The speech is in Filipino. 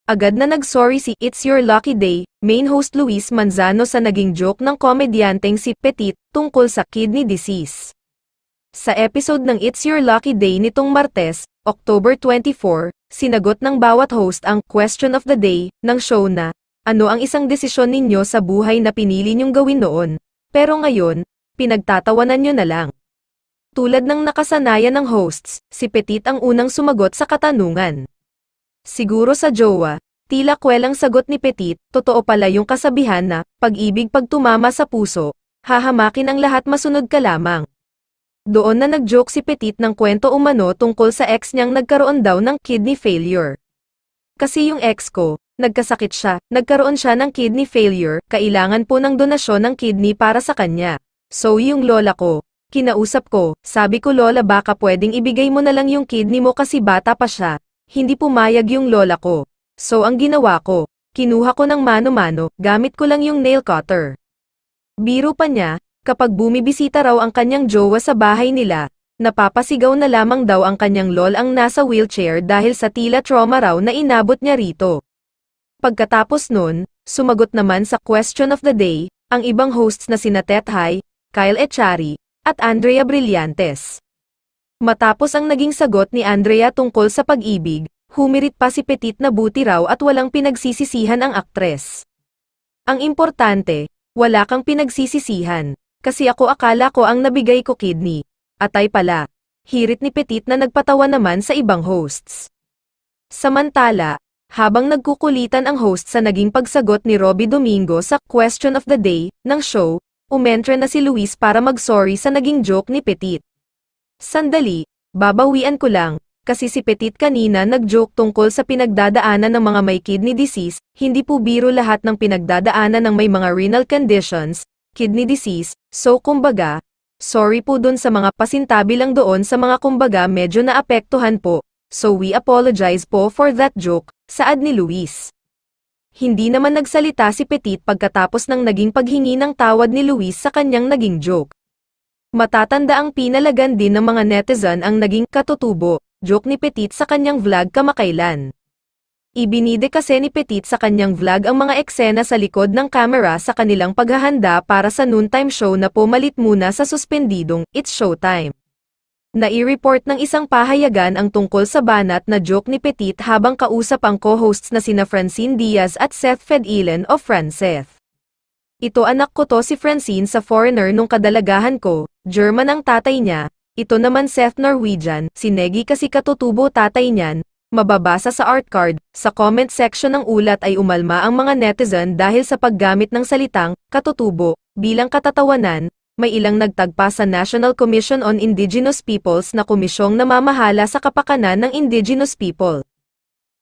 Agad na nag-sorry si It's Your Lucky Day, main host Luis Manzano sa naging joke ng komedyanteng si Petit tungkol sa kidney disease. Sa episode ng It's Your Lucky Day nitong Martes, October 24, sinagot ng bawat host ang question of the day ng show na, ano ang isang desisyon ninyo sa buhay na pinili nyong gawin noon, pero ngayon, pinagtatawanan nyo na lang. Tulad ng nakasanayan ng hosts, si Petit ang unang sumagot sa katanungan. Siguro sa jowa, tila kwelang sagot ni Petit, totoo pala yung kasabihan na, pag-ibig pag tumama sa puso, hahamakin ang lahat masunod ka lamang. Doon na nag-joke si Petit ng kwento umano tungkol sa ex niyang nagkaroon daw ng kidney failure. Kasi yung ex ko, nagkasakit siya, nagkaroon siya ng kidney failure, kailangan po ng donasyon ng kidney para sa kanya. So yung lola ko, kinausap ko, sabi ko lola baka pwedeng ibigay mo na lang yung kidney mo kasi bata pa siya. Hindi pumayag yung lola ko. So ang ginawa ko, kinuha ko ng mano-mano, gamit ko lang yung nail cutter. Biro pa niya, kapag bumibisita raw ang kanyang jowa sa bahay nila, napapasigaw na lamang daw ang kanyang lol ang nasa wheelchair dahil sa tila trauma raw na inabot niya rito. Pagkatapos nun, sumagot naman sa question of the day, ang ibang hosts na sina Tet Hai, Kyle Echari, at Andrea Brillantes. Matapos ang naging sagot ni Andrea tungkol sa pag-ibig, humirit pa si Petit na buti raw at walang pinagsisisihan ang aktres. Ang importante, wala kang pinagsisisihan, kasi ako akala ko ang nabigay ko kidney. Atay pala, hirit ni Petit na nagpatawa naman sa ibang hosts. Samantala, habang nagkukulitan ang host sa naging pagsagot ni Robby Domingo sa question of the day ng show, umentre na si Luis para mag-sorry sa naging joke ni Petit. Sandali, babawian ko lang, kasi si Petit kanina nag-joke tungkol sa pinagdadaanan ng mga may kidney disease, hindi po biro lahat ng pinagdadaanan ng may mga renal conditions, kidney disease, so kumbaga, sorry po dun sa mga pasintabi lang doon sa mga kumbaga medyo naapektuhan po, so we apologize po for that joke, saad ni Luis. Hindi naman nagsalita si Petit pagkatapos ng naging paghingi ng tawad ni Luis sa kanyang naging joke. Matatanda ang pinalagan din ng mga netizen ang naging katutubo, joke ni Petit sa kanyang vlog kamakailan. Ibinide kasi ni Petit sa kanyang vlog ang mga eksena sa likod ng camera sa kanilang paghahanda para sa noontime show na pumalit muna sa suspendidong It's Showtime. Nai-report ng isang pahayagan ang tungkol sa banat na joke ni Petit habang kausap ang co-hosts na sina Francine Diaz at Seth Fedilen o Franceth. Ito anak ko to si Francine sa Foreigner nung kadalagahan ko, German ang tatay niya, ito naman Seth Norwegian, si Negi kasi katutubo tatay niyan, mababasa sa art card, sa comment section ng ulat ay umalma ang mga netizen dahil sa paggamit ng salitang, katutubo, bilang katatawanan, may ilang nagtagpa sa National Commission on Indigenous Peoples na komisyong namamahala sa kapakanan ng indigenous people.